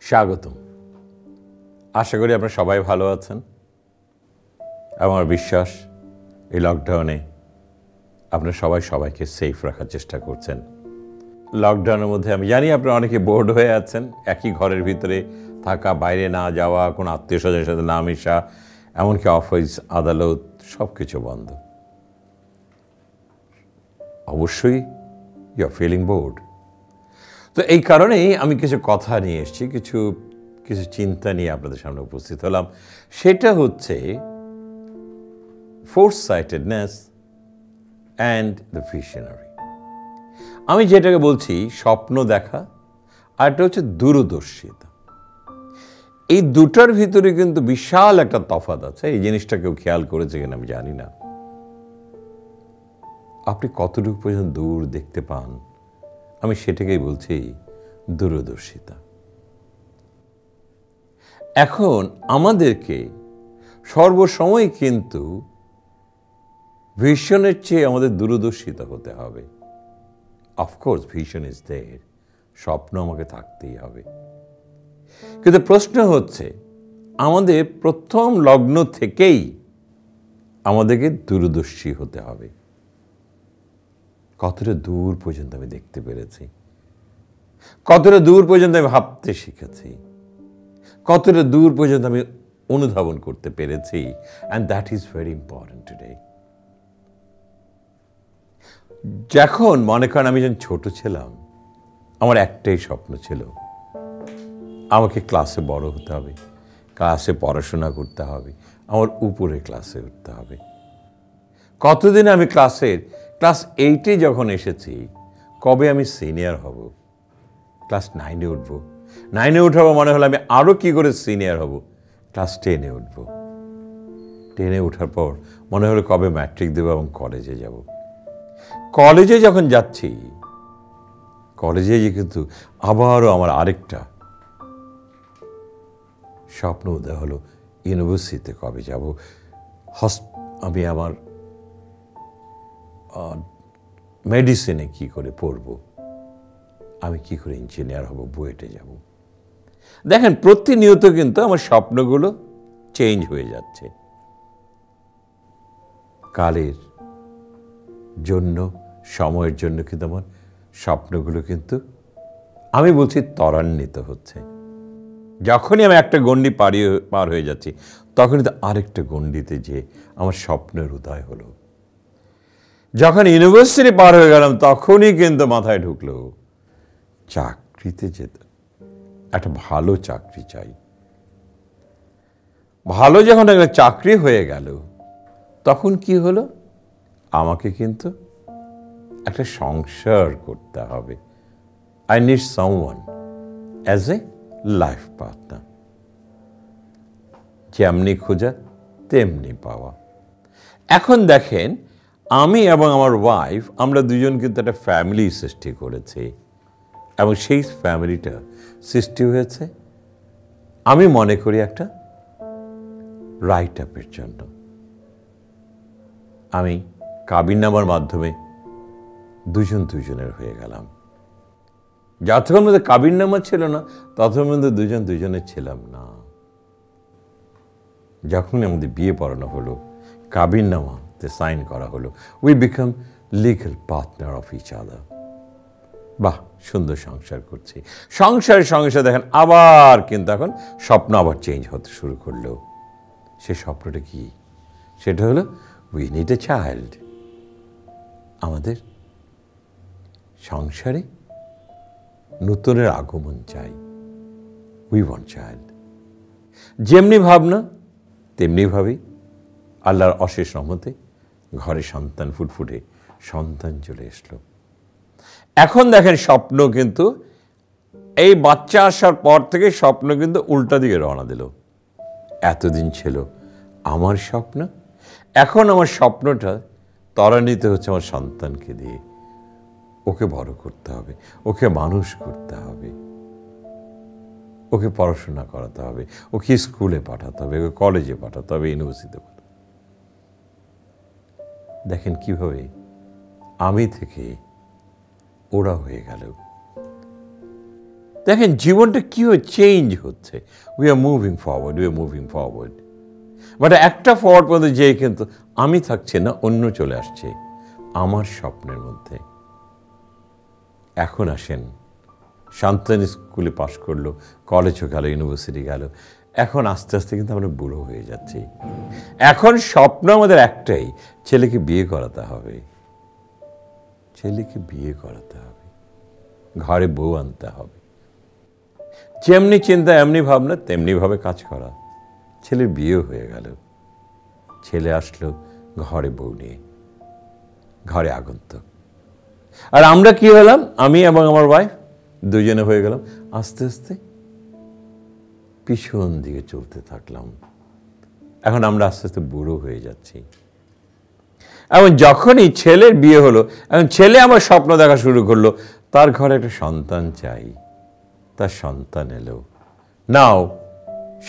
স্বাগতম। আশা করি আপনারা সবাই ভালো আছেন। আমার বিশ্বাস এই লকডাউনে আপনারা সবাই সবাইকে সেফ রাখার চেষ্টা করছেন। লকডাউনের মধ্যে আমি জানি আপনারা অনেকে বোর্ড হয়ে আছেন, একই ঘরের ভিতরে থাকা, বাইরে না যাওয়া, কোনো আত্মীয় স্বজনের সাথে না মেশা, এমনকি অফিস আদালত সব কিছু বন্ধ। অবশ্যই ইউ আর ফিলিং বোর্ড। তো এই কারণেই আমি কিছু কথা নিয়ে এসেছি, কিছু চিন্তা নিয়ে আপনাদের সামনে উপস্থিত হলাম। সেটা হচ্ছে ফোরসাইটেডনেস অ্যান্ড দ্য ভিশনারি। আমি যেটাকে বলছি স্বপ্ন দেখা, আর এটা হচ্ছে দূরদর্শিতা। এই দুটার ভিতরে কিন্তু বিশাল একটা তফাৎ আছে। এই জিনিসটা কেউ খেয়াল করেছে কিনা আমি জানি না। আপনি কতটুকু পর্যন্ত দূর দেখতে পান, আমি সেটাকেই বলছি দূরদর্শিতা। এখন আমাদেরকে সর্বসময় কিন্তু ভিশনের চেয়ে আমাদের দূরদর্শিতা হতে হবে। অফকোর্স ভিশন ইজ দেয়ার, স্বপ্ন আমাকে থাকতেই হবে। কিন্তু প্রশ্ন হচ্ছে, আমাদের প্রথম লগ্ন থেকেই আমাদেরকে দূরদর্শী হতে হবে। কতটা দূর পর্যন্ত আমি দেখতে পেরেছি, কতটা দূর পর্যন্ত আমি ভাবতে শিখেছি, কতটা দূর পর্যন্ত আমি অনুধাবন করতে পেরেছি। And that is very important today. যখন মনে করেন আমি যখন ছোট ছিলাম, আমার একটাই স্বপ্ন ছিল, আমাকে ক্লাসে বড় হতে হবে, ক্লাসে পড়াশোনা করতে হবে, আমার উপরে ক্লাসে উঠতে হবে। কতদিন আমি ক্লাস 8-এ যখন এসেছি, কবে আমি সিনিয়র হব, ক্লাস 9-এ উঠব, 9-এ উঠাবো মনে হলো আমি আরও কি করে সিনিয়র হব, ক্লাস 10-এ উঠব, 10-এ ওঠার পর মনে হলো কবে ম্যাট্রিক দেবো এবং কলেজে যাব। কলেজে যখন যাচ্ছি, কলেজে কিন্তু আবারও আমার আরেকটা স্বপ্ন উদয় হলো, ইউনিভার্সিটিতে কবে যাব, আমি আমার মেডিসিনে কি করে পড়ব, আমি কি করে ইঞ্জিনিয়ার হব, বুয়েটে যাব। দেখেন প্রতিনিয়ত কিন্তু আমার স্বপ্নগুলো চেঞ্জ হয়ে যাচ্ছে। কালের জন্য, সময়ের জন্য কিন্তু আমার স্বপ্নগুলো কিন্তু আমি বলছি ত্বরান্বিত হচ্ছে। যখনই আমি একটা গণ্ডি পার হয়ে যাচ্ছি, তখনই তো আরেকটা গণ্ডিতে যে আমার স্বপ্নের উদয় হলো। যখন ইউনিভার্সিটি পার হয়ে গেলাম, তখনই কিন্তু মাথায় ঢুকলো চাকরিতে যেতে, একটা ভালো চাকরি চাই। ভালো যখন একটা চাকরি হয়ে গেল, তখন কি হলো, আমাকে কিন্তু একটা সংসার করতে হবে। I need someone as a life partner. যেমনি খোঁজা তেমনি পাওয়া। এখন দেখেন, আমি এবং আমার ওয়াইফ, আমরা দুজন কিন্তু একটা ফ্যামিলি সৃষ্টি করেছি, এবং সেই ফ্যামিলিটা সৃষ্টি হয়েছে আমি মনে করি একটা রাইট আপের জন্য। আমি কাবিননামার মাধ্যমে দুজনের হয়ে গেলাম। যতক্ষণ মধ্যে কাবিননামা ছিল না, ততক্ষণ মধ্যে দুজনের ছিলাম না। যখন আমাদের বিয়ে পড়ানো হলো, কাবিননামাতে সাইন করা হলো, we become legal partner of each other. বাহ, সুন্দর সংসার করছি। সংসারের সঙ্গে সাথে দেখেন আবার কিন্তু এখন স্বপ্ন আবার চেঞ্জ হতে শুরু করলো। সে স্বপ্নটা কি? সেটা হলো উই নিড এ চাইল্ড। আমাদের সংসারে নূতনের আগমন চাই। We want child. যেমনি ভাবনা তেমনি ভাবি আল্লাহর অশেষ রহমতে ঘরে সন্তান, ফুটফুটে সন্তান চলে আসলো। এখন দেখেন স্বপ্ন কিন্তু এই বাচ্চা আসার পর থেকে স্বপ্ন কিন্তু উল্টা দিকে রওনা দিল। এতদিন ছিল আমার স্বপ্ন, এখন আমার স্বপ্নটা ত্বরান্বিত হচ্ছে আমার সন্তানকে দিয়ে। ওকে বড় করতে হবে, ওকে মানুষ করতে হবে, ওকে পড়াশোনা করাতে হবে, ওকে স্কুলে পাঠাতে হবে, ওকে কলেজে পাঠাতে হবে, ইউনিভার্সিটিতে পাঠাতে হবে। দেখেন কিভাবে আমি থেকে ওরা হয়ে গেল। দেখেন জীবনটা কীভাবে চেঞ্জ হচ্ছে। We are moving forward, but একটা ফরওয়ার্ড পর্যন্ত যেয়ে কিন্তু আমি থাকছি না, অন্য চলে আসছে আমার স্বপ্নের মধ্যে। এখন আসেন, শান্তনু স্কুলে পাশ করলো, কলেজও গেল, ইউনিভার্সিটি গেল, এখন আস্তে আস্তে কিন্তু আমরা বুড়ো হয়ে যাচ্ছি। এখন স্বপ্ন আমাদের একটাই, ছেলেকে বিয়ে করাতে হবে, ঘরে বউ আনতে হবে। যেমনি চিন্তা এমনি ভাবনা, তেমনিভাবে কাজ করা। ছেলের বিয়ে হয়ে গেল, ছেলে আসলো ঘরে বউ নিয়ে, ঘরে আগন্তুক। আর আমরা কি হলাম, আমি এবং আমার ওয়াইফ দুজনে হয়ে গেলাম আস্তে আস্তে পিছন দিকে চলতে থাকলাম। এখন আমরা আস্তে আস্তে বুড়ো হয়ে যাচ্ছি। এবং যখনই ছেলের বিয়ে হলো, এখন ছেলে আমার স্বপ্ন দেখা শুরু করলো, তার ঘরে একটা সন্তান চাই। তার সন্তান এলো, নাও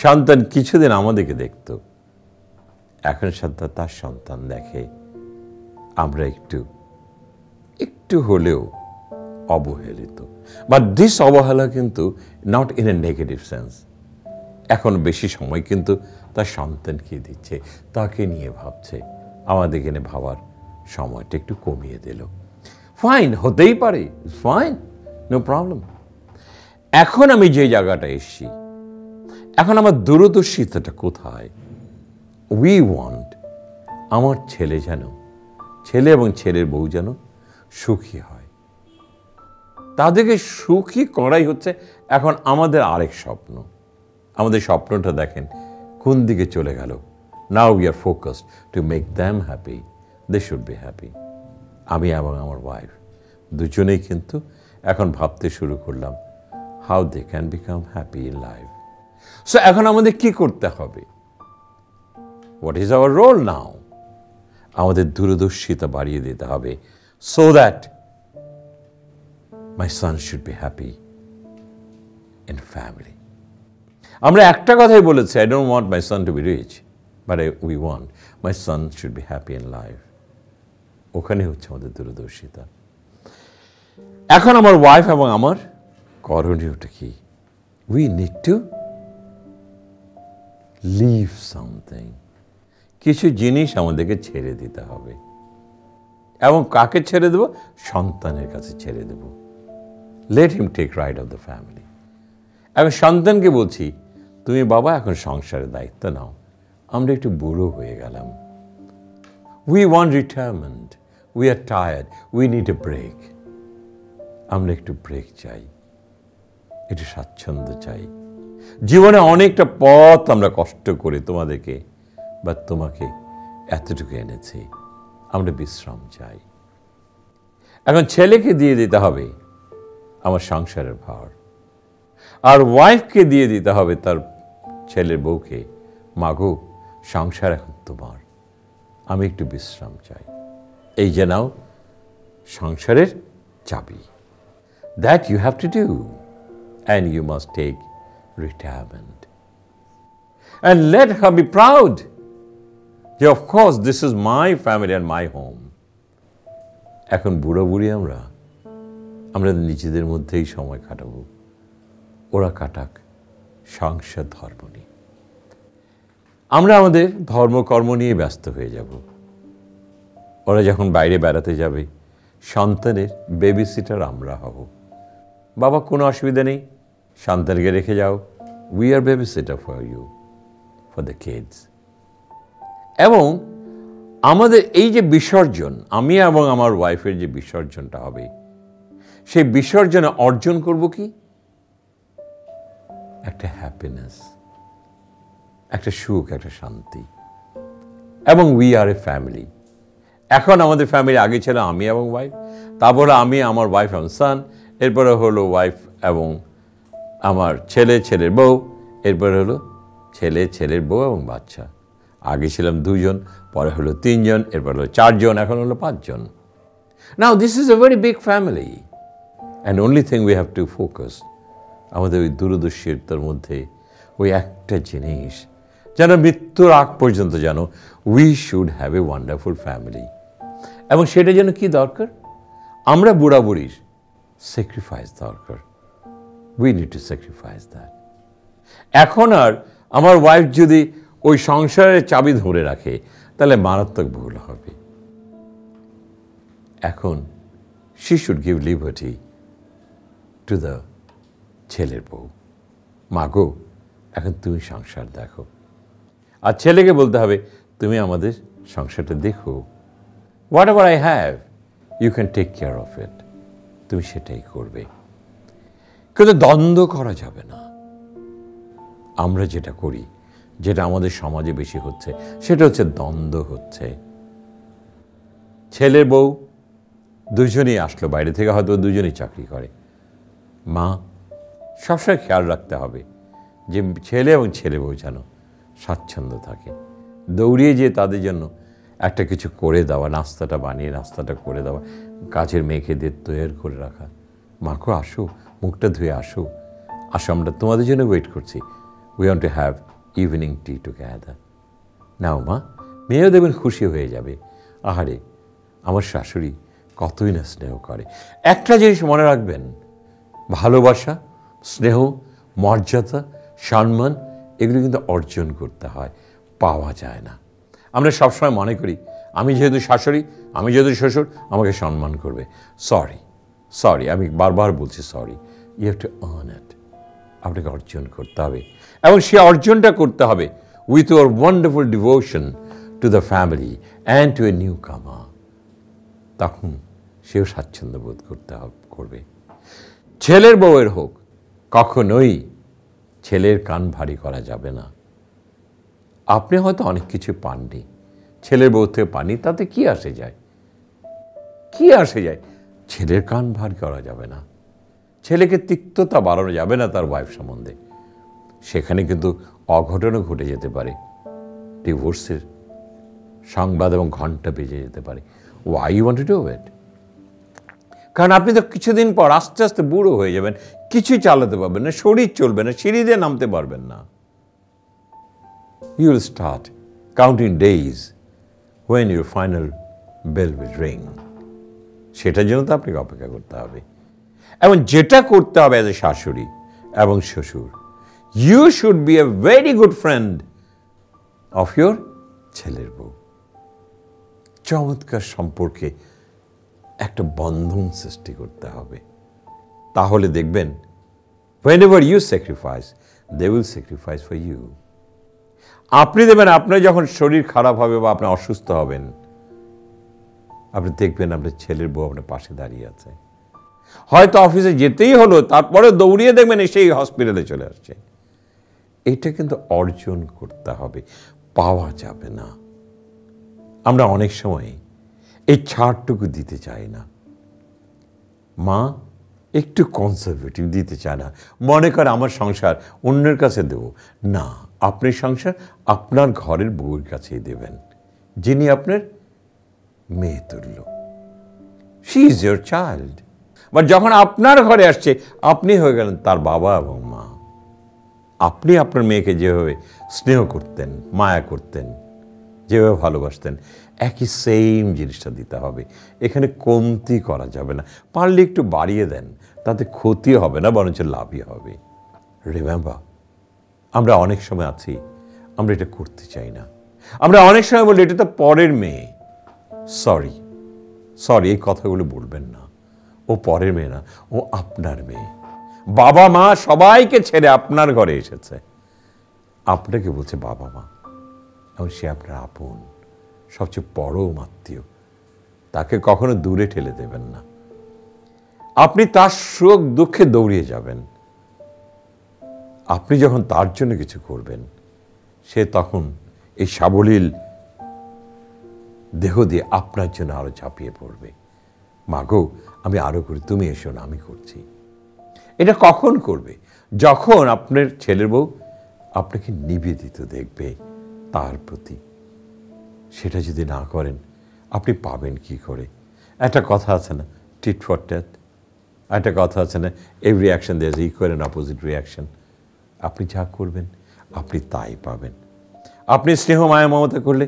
সন্তান কিছুদিন আমাদেরকে দেখত, এখন তার সন্তান দেখে। আমরা একটু হলেও অবহেলিত। বাট দিস অবহেলা কিন্তু not in a negative sense. এখন বেশি সময় কিন্তু তার সন্তানকে দিচ্ছে, তাকে নিয়ে ভাবছে। আমাদেরকে নিয়ে ভাবার সময়টা একটু কমিয়ে দিল। ফাইন, হতেই পারে, ফাইন, নো প্রবলেম। এখন আমি যে জায়গাটা এসছি, এখন আমার দূরদর্শিতাটা কোথায়? উই ওয়ান্ট আমার ছেলে এবং ছেলের বউ যেন সুখী হয়। তাদেরকে সুখী করাই হচ্ছে এখন আমাদের আরেক স্বপ্ন। আমাদের স্বপ্নটা দেখেন কোন দিকে চলে গেল। Now we are focused to make them happy, they should be happy. আমি এবং আমার ওয়াইফ দুজনেই কিন্তু এখন ভাবতে শুরু করলাম how they can become happy in life. So এখন আমাদের কি করতে হবে? What is our role now? আমাদের দূরদর্শিতা বাড়িয়ে দিতে হবে, so that my son should be happy in family. আমরা একটা কথাই বলেছি, I don't want my son to be rich, but we want my son should be happy in life. ওখানে হচ্ছে আমাদের দূরদর্শিতা। এখন আমার ওয়াইফ এবং আমার করণীয়টা কি? We need to leave something. কিছু জিনিস আমাদেরকে ছেড়ে দিতে হবে। এবং কাকে ছেড়ে দেব? সন্তানের কাছে ছেড়ে দেব। Let him take right of the family. এখন সন্তানকে বলছি, তুমি বাবা এখন সংসারের দায়িত্ব নাও, আমরা একটু বুড়ো হয়ে গেলাম। We want retirement, we are tired, we need a break. আমরা একটু ব্রেক চাই, একটু স্বাচ্ছন্দ্য চাই। জীবনে অনেকটা পথ আমরা কষ্ট করে তোমাদেরকে বা তোমাকে এতটুকু এনেছি, আমরা বিশ্রাম চাই। এখন ছেলেকে দিয়ে দিতে হবে আমার সংসারের ভার, আর ওয়াইফকে দিয়ে দিতে হবে তার ছেলের বউকে, মাগো সংসার এখন তোমার, আমি একটু বিশ্রাম চাই। এই যে নাও সংসারের চাবি। That you have to do, and you must take retirement and let her be proud যে of course this is my family and my home. এখন বুড়ো বুড়ি আমরা নিজেদের মধ্যেই সময় কাটাবো, ওরা কাটাক সংসার ধর্ম নিয়ে। আমরা আমাদের ধর্মকর্ম নিয়ে ব্যস্ত হয়ে যাব। ওরা যখন বাইরে বেড়াতে যাবে, সন্তানের বেবি সিটার আমরা হব। বাবা কোনো অসুবিধা নেই, সন্তানকে রেখে যাও, we are baby sitter for you, for the kids. এবং আমাদের এই যে বিসর্জন, আমি এবং আমার ওয়াইফের যে বিসর্জনটা হবে, সেই বিসর্জনে অর্জন করব কি? একটা হ্যাপিনেস, একটা সুখ, একটা শান্তি। এবং উই আর এ ফ্যামিলি। এখন আমাদের ফ্যামিলি আগে ছিল আমি এবং ওয়াইফ, তারপরে আমি, আমার ওয়াইফ এবং সান, এরপরে হলো ওয়াইফ এবং আমার ছেলের বউ, এরপরে হলো ছেলের বউ এবং বাচ্চা। আগে ছিলাম 2 জন, পরে হলো 3 জন, এরপর হলো 4 জন, এখন হলো 5 জন। Now this is a very big family, and only thing we have to focus, আমাদের ওই দূরদর্শিতার মধ্যে ওই একটা জিনিস, যেন মৃত্যুর আগ পর্যন্ত যেন we should have a wonderful family. এবং সেটা যেন কি দরকার? আমরা বুড়া বুড়ির স্যাক্রিফাইস দরকার। We need to sacrifice that. এখন আর আমার ওয়াইফ যদি ওই সংসারের চাবি ধরে রাখে তাহলে মারাত্মক ভুল হবে। এখন she should give liberty to the ছেলের বউ। মা গো, এখন তুমি সংসার দেখো। আর ছেলেকে বলতে হবে, তুমি আমাদের সংসারটা দেখো, whatever I have you can take care of it, তুমি সেটাই করবে। কিন্তু দ্বন্দ্ব করা যাবে না। আমরা যেটা করি, যেটা আমাদের সমাজে বেশি হচ্ছে, সেটা হচ্ছে দ্বন্দ্ব হচ্ছে। ছেলের বউ দুজনেই আসলো বাইরে থেকে, হয়তো দুজনেই চাকরি করে। মা সবসময় খেয়াল রাখতে হবে যে ছেলে এবং ছেলে বউ যেন স্বাচ্ছন্দ্য থাকে। দৌড়িয়ে যেয়ে তাদের জন্য একটা কিছু করে দেওয়া, নাস্তাটা বানিয়ে নাস্তাটা করে দেওয়া, কাজের মেয়েকে দিয়ে তৈরি করে রাখা, মাকে আসো, মুখটা ধুয়ে আসো, আসো আমরা তোমাদের জন্য ওয়েট করছি, we want to have evening tea together. নাও মা, মেয়েও দেখবেন খুশি হয়ে যাবে, আহারে আমার শাশুড়ি কতই না স্নেহ করে। একটা জিনিস মনে রাখবেন, ভালোবাসা, স্নেহ, মর্যাদা, সম্মান এগুলো কিন্তু অর্জন করতে হয়, পাওয়া যায় না। আমরা সবসময় মনে করি আমি যেহেতু শাশুড়ি, আমি যেহেতু শ্বশুর, আমাকে সম্মান করবে। সরি সরি, আমি বারবার বলছি sorry, you have to earn it. আপনাকে অর্জন করতে হবে, এবং সে অর্জনটা করতে হবে with your wonderful devotion to the family and to a newcomer. তখন সেও স্বাচ্ছন্দ্য বোধ করবে। ছেলের বউয়ের হোক, কখনোই ছেলের কান ভারী করা যাবে না। আপনি হয়তো অনেক কিছু পাননি, ছেলের বউ থেকে পাননি, তাতে কি আসে যায়? কি আসে যায়? ছেলের কান ভারী করা যাবে না। ছেলেকে তিক্ততা বাড়ানো যাবে না তার ওয়াইফ সম্বন্ধে। সেখানে কিন্তু অঘটনও ঘটে যেতে পারে, ডিভোর্সের সংবাদ এবং ঘণ্টা বেজে যেতে পারে। Why you want to do it? কারণ আপনি তো কিছুদিন পর আস্তে আস্তে বুড়ো হয়ে যাবেন, কিছুই চালাতে পারবেন না, শরীর চলবে না, সিঁড়ি দিয়ে নামতে পারবেন না। You will start counting days when your final bell will ring. সেটার জন্য তো আপনাকে অপেক্ষা করতে হবে। এবং যেটা করতে হবে অ্যাজ এ শাশুড়ি এবং শ্বশুর, you should be a very good friend of your ছেলের বউ। চমৎকার সম্পর্কে একটা বন্ধন সৃষ্টি করতে হবে। তাহলে দেখবেন whenever you sacrifice, they will sacrifice for you. আপনি দেবেন, আপনার যখন শরীর খারাপ হবে বা আপনি অসুস্থ হবেন, আপনি দেখবেন আপনার ছেলের বউ আপনার পাশে দাঁড়িয়ে আছে। হয়তো অফিসে যেতেই হলো, তারপরে দৌড়িয়ে দেখবেন সেই হসপিটালে চলে আসছে। এটা কিন্তু অর্জন করতে হবে, পাওয়া যাবে না। আমরা অনেক সময় এই ছাড়টুকু দিতে চাই না। মা একটু কনজারভেটিভ, দিতে চায় না, মনে করে আমার সংসার অন্যের কাছে দেব না। আপনি সংসার আপনার ঘরের বউয়ের কাছেই দেবেন, যিনি আপনার মেয়ে তুল্য। She is your child. But যখন আপনার ঘরে আসছে, আপনি হয়ে গেলেন তার বাবা এবং মা। আপনি আপনার মেয়েকে যেভাবে স্নেহ করতেন, মায়া করতেন, যেভাবে ভালোবাসতেন, একই সেম জিনিসটা দিতে হবে। এখানে কমতি করা যাবে না। পারলে একটু বাড়িয়ে দেন, তাতে ক্ষতি হবে না, বরঞ্চ লাভই হবে। রিমেম্বার, আমরা অনেক সময় আছি, আমরা এটা করতে চাই না। আমরা অনেক সময় বলি এটা তো পরের মেয়ে। সরি সরি, এই কথাগুলো বলবেন না। ও পরের মেয়ে না, ও আপনার মেয়ে। বাবা মা সবাইকে ছেড়ে আপনার ঘরে এসেছে, আপনাকে বলছে বাবা মা, এবং সে আপনার আপন, সবচেয়ে পরম আত্মীয়। তাকে কখনো দূরে ঠেলে দেবেন না। আপনি তার সুখ দুঃখে দৌড়িয়ে যাবেন। আপনি যখন তার জন্য কিছু করবেন, সে তখন এই সাবলীল দেহ দিয়ে আপনার জন্য আরো ঝাঁপিয়ে পড়বে। মাগো, আমি আরো করি, তুমি এসো না, আমি করছি। এটা কখন করবে? যখন আপনার ছেলের বউ আপনাকে নিবেদিত দেখবে তার প্রতি। সেটা যদি না করেন, আপনি পাবেন কি করে? একটা কথা আছে না, টিট ফর ট্যাট। একটা কথা আছে না, every action there is equal and opposite reaction. আপনি যা করবেন আপনি তাই পাবেন। আপনি স্নেহ মায়া মমতা করলে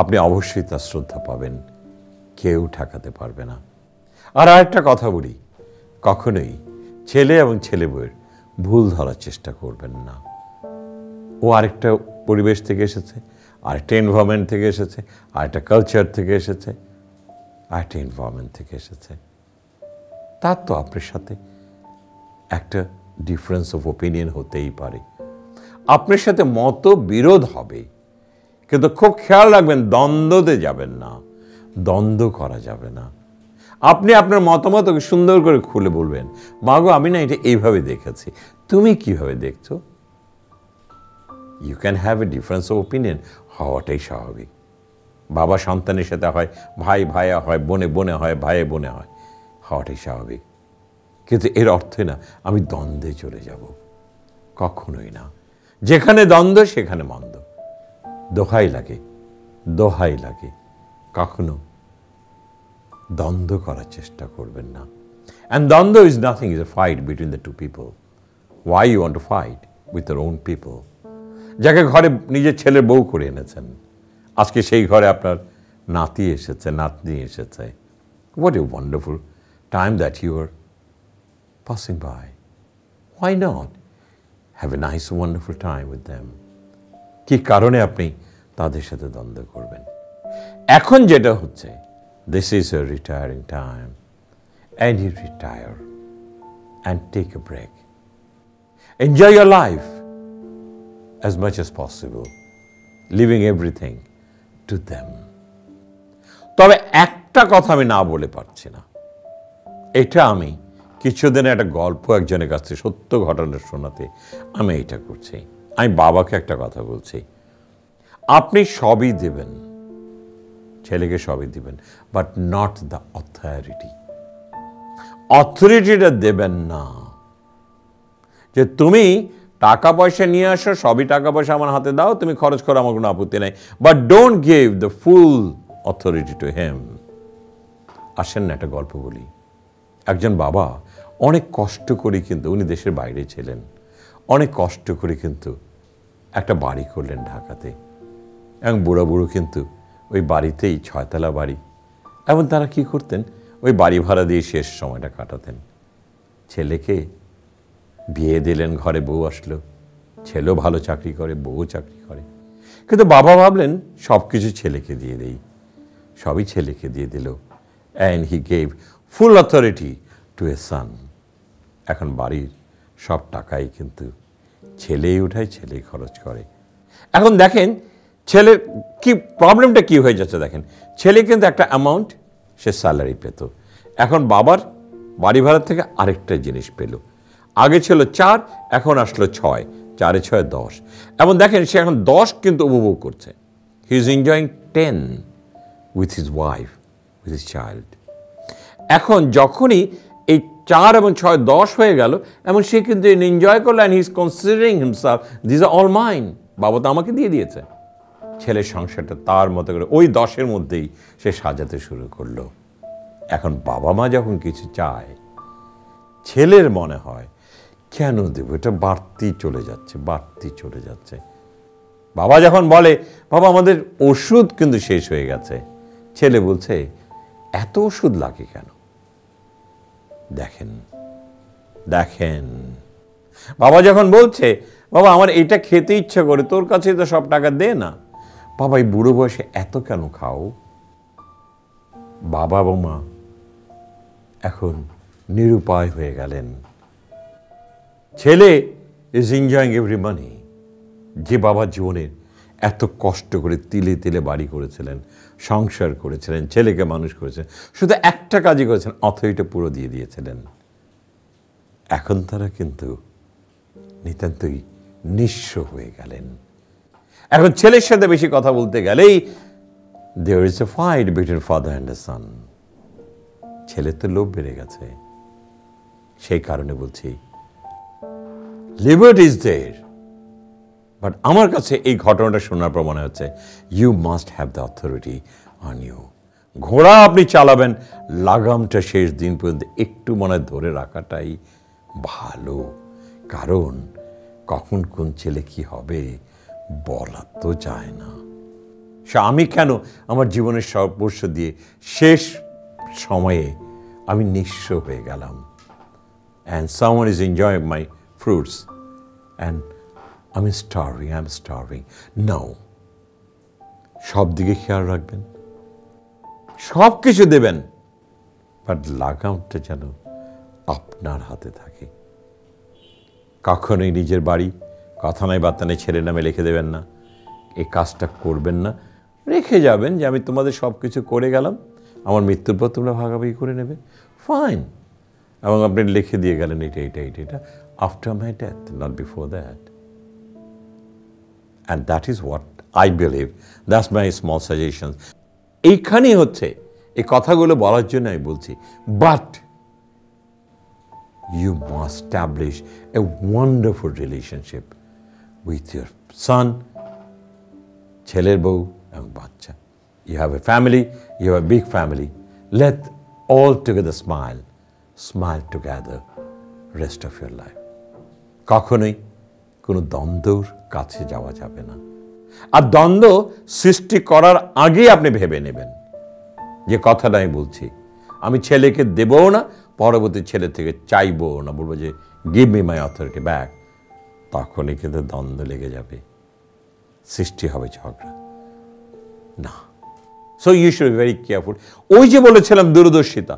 আপনি অবশ্যই তার শ্রদ্ধা পাবেন, কেউ ঠেকাতে পারবে না। আর আরেকটা কথা বলি, কখনোই ছেলে এবং ছেলে বউয়ের ভুল ধরার চেষ্টা করবেন না। ও আরেকটা পরিবেশ থেকে এসেছে, আরেকটা এনভায়রনমেন্ট থেকে এসেছে, আরেকটা কালচার থেকে এসেছে, আরেকটা এনভায়রনমেন্ট থেকে এসেছে। তার তো আপনার সাথে একটা ডিফারেন্স অফ ওপিনিয়ন হতেই পারে, আপনার সাথে মত বিরোধ হবে, কিন্তু খুব খেয়াল রাখবেন দ্বন্দ্বতে যাবেন না, দ্বন্দ্ব করা যাবে না। আপনি আপনার মতামত সুন্দর করে খুলে বলবেন, মাগো আমি না এটা এইভাবে দেখেছি, তুমি কিভাবে দেখছো। You can have a difference of opinion, হওয়াটাই স্বাভাবিক। বাবা সন্তানের সাথে হয়, ভাই ভাইয়া হয়, বোনে বোনে হয়, ভাইয়ে বোনে হয়, হওয়াটাই স্বাভাবিক। কিন্তু এর অর্থই না আমি দ্বন্দ্বে চলে যাব, কখনোই না। যেখানে দ্বন্দ্ব সেখানে মন্দ। দোহাই লাগে, দোহাই লাগে, কখনো দ্বন্দ্ব করার চেষ্টা করবেন না। অ্যান্ড দ্বন্দ্ব is nothing, is a fight between the two people. Why you want to fight with your own people? যাকে ঘরে নিজের ছেলের বউ করে এনেছেন, আজকে সেই ঘরে আপনার নাতি এসেছে, নাতনি এসেছে। What a wonderful time that you are passing by. Why not have a nice wonderful time with them? কি কারণে আপনি তাদের সাথে দ্বন্দ্ব করবেন? এখন যেটা হচ্ছে, this is a retiring time and you retire and take a break. Enjoy your life as much as possible, leaving everything to them. তবে একটা কথা আমি না বলে পারছি না, এটা আমি কিছুদিনে একটা গল্প একজনের কাছ থেকে সত্য ঘটনা শোনাতে আমি এটা করছি। আমি বাবাকে একটা কথা বলছি, আপনি সবই দেবেন, ছেলেকে সবই দিবেন, বাট নট দ্য অথরিটি। অথরিটিটা দেবেন না যে তুমি টাকা পয়সা নিয়ে আসো, সবই টাকা পয়সা আমার হাতে দাও, তুমি খরচ করো, আমার কোনো আপত্তি নেই, but don't give the full authority to him. আসেন না একটা গল্প বলি। একজন বাবা অনেক কষ্ট করে, কিন্তু উনি দেশের বাইরে ছিলেন, অনেক কষ্ট করে কিন্তু একটা বাড়ি করলেন ঢাকাতে, এবং বুড়ো বুড়ো কিন্তু ওই বাড়িতেই, 6 তলা বাড়ি, এবং তারা কি করতেন, ওই বাড়ি ভাড়া দিয়ে শেষ সময়টা কাটাতেন। ছেলেকে বিয়ে দিলেন, ঘরে বউ আসলো, ছেলেও ভালো চাকরি করে, বউও চাকরি করে, কিন্তু বাবা ভাবলেন সব কিছু ছেলেকে দিয়ে দেই, সবই ছেলেকে দিয়ে দিল, and he gave full authority to a son. এখন বাড়ির সব টাকাই কিন্তু ছেলেই উঠায়, ছেলেই খরচ করে। এখন দেখেন ছেলের কি প্রবলেমটা কি হয়ে যাচ্ছে। দেখেন ছেলে কিন্তু একটা অ্যামাউন্ট সে স্যালারি পেত, এখন বাবার বাড়ি ভাড়া থেকে আরেকটা জিনিস পেল। আগে ছিল 4, এখন আসলো 6, 4 এ 6 10। এবং দেখেন সে এখন 10 কিন্তু উপভোগ করছে। He is enjoying 10 with his wife, with his child. এখন যখনই এই 4 এবং 6 10 হয়ে গেল, এবং সে কিন্তু এনজয় করলো, and he is considering himself, this are all mine, বাবা তো আমাকে দিয়ে দিয়েছে। ছেলের সংসারটা তার মতো করে ওই 10-এর মধ্যেই সে সাজাতে শুরু করলো। এখন বাবা মা যখন কিছু চায়, ছেলের মনে হয় কেন দেব, এটা বাড়তি চলে যাচ্ছে, বাড়তি চলে যাচ্ছে। বাবা যখন বলে, বাবা আমাদের ওষুধ কিন্তু শেষ হয়ে গেছে, ছেলে বলছে এত ওষুধ লাগে কেন? দেখেন দেখেন, বাবা যখন বলছে, বাবা আমার এটা খেতে ইচ্ছা করে, তোর কাছে তো সব টাকা দে না, বাবা এই বুড়ো বয়সে এত কেন খাও? বাবা এবং মা এখন নিরুপায় হয়ে গেলেন। ছেলে ইজ এনজয়িং এভরি মানি। যে বাবার জীবনের এত কষ্ট করে তিলে তিলে বাড়ি করেছিলেন, সংসার করেছিলেন, ছেলেকে মানুষ করেছেন, শুধু একটা কাজই করেছেন, অথরিটি পুরো দিয়ে দিয়েছিলেন। এখন তারা কিন্তু নিতান্তই নিঃস্ব হয়ে গেলেন। এখন ছেলের সাথে বেশি কথা বলতে গেলেই there is a fight between father and the son. ছেলের তো লোভ বেড়ে গেছে। সেই কারণে বলছি, লিবার্টি ইজ দেয়ার, বাট আমার কাছে এই ঘটনাটা শোনার পর মনে হচ্ছে you must have the authority on you. ঘোড়া আপনি চালাবেন, লাগামটা শেষ দিন পর্যন্ত একটু মনে ধরে রাখাটাই ভালো, কারণ কখন কোন ছেলে কি হবে বলা তো যায় না। আমি কেন আমার জীবনের সর্বস্ব দিয়ে শেষ সময়ে আমি নিঃস্ব হয়ে গেলাম, and someone is enjoying my fruits and I'm starving. No. সব দিকে খেয়াল রাখবেন, সব কিছু দেবেন, বাট লাগামটা যেন আপনার হাতে থাকে। কখনোই নিজের বাড়ি কথা নাই বার্তা নেই ছেলের নামে লিখে দেবেন না, এই কাজটা করবেন না। রেখে যাবেন যে আমি তোমাদের সব কিছু করে গেলাম, আমার মৃত্যুর পর তোমরা ভাগাভাগি করে নেবে, ফাইন। এবং আপনি লিখে দিয়ে গেলেন এটা after my death, not before that. And that is what I believe, that's my small suggestion. এইখানেই হচ্ছে এই কথাগুলো বলার জন্য আমি বলছি, but you must establish a wonderful relationship with your son, ছেলের বউ এবং বাচ্চা। You have a family, you have a big family. Let all together smile together rest of your life. কখনোই কোনো দ্বন্দ্বর কাছে যাওয়া যাবে না। আর দ্বন্দ্ব সৃষ্টি করার আগেই আপনি ভেবে নেবেন যে কথাটা আমি বলছি, আমি ছেলেকে দেবও না, পরবর্তী ছেলে থেকে চাইবো না, বলবো যে give me my authority back. তখনই কিন্তু দ্বন্দ্ব লেগে যাবে, সৃষ্টি হবে ঝগড়া না। So you should be very careful. ওই যে বলেছিলাম দূরদর্শিতা,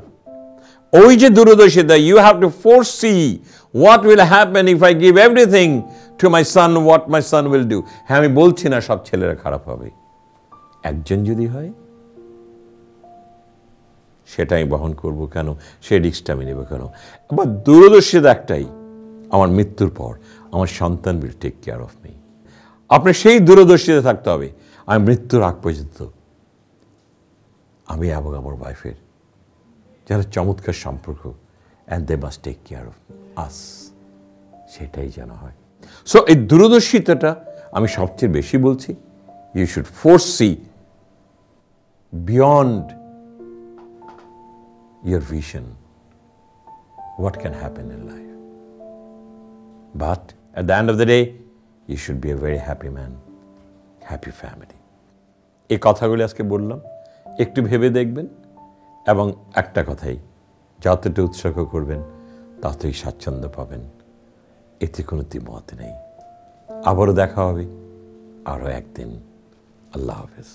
you have to foresee what will happen if I give everything to my son, what my son will do. হ্যাঁ, আমি বলছি না সব ছেলেরা খারাপ হবে, একজন যদি হয় সেটাই বহন করব কেন, সে রিস্কটা আমি নেব কেন? আবার দূরদর্শিতা একটাই, আমার মৃত্যুর পর আমার সন্তান will take care of me. আপনার সেই দূরদর্শিতা থাকতে হবে, আমি মৃত্যুর আগ পর্যন্ত আমি এবং আমার ওয়াইফের যেন চমৎকার সম্পর্ক, and they must take care of us, সেটাই যেন হয়। সো এই দূরদর্শিতাটা আমি সবচেয়ে বেশি বলছি। You should foresee beyond your vision what can happen in life, but at the end of the day you should be a very happy man, happy family. এই কথাগুলি আজকে বললাম, একটু ভেবে দেখবেন, এবং একটা কথাই, যতটা উৎসর্গ করবেন ততই স্বাচ্ছন্দ্য পাবেন, এতে কোনো দ্বিমত নেই। আবারও দেখা হবে আরও একদিন। আল্লাহ হাফেজ।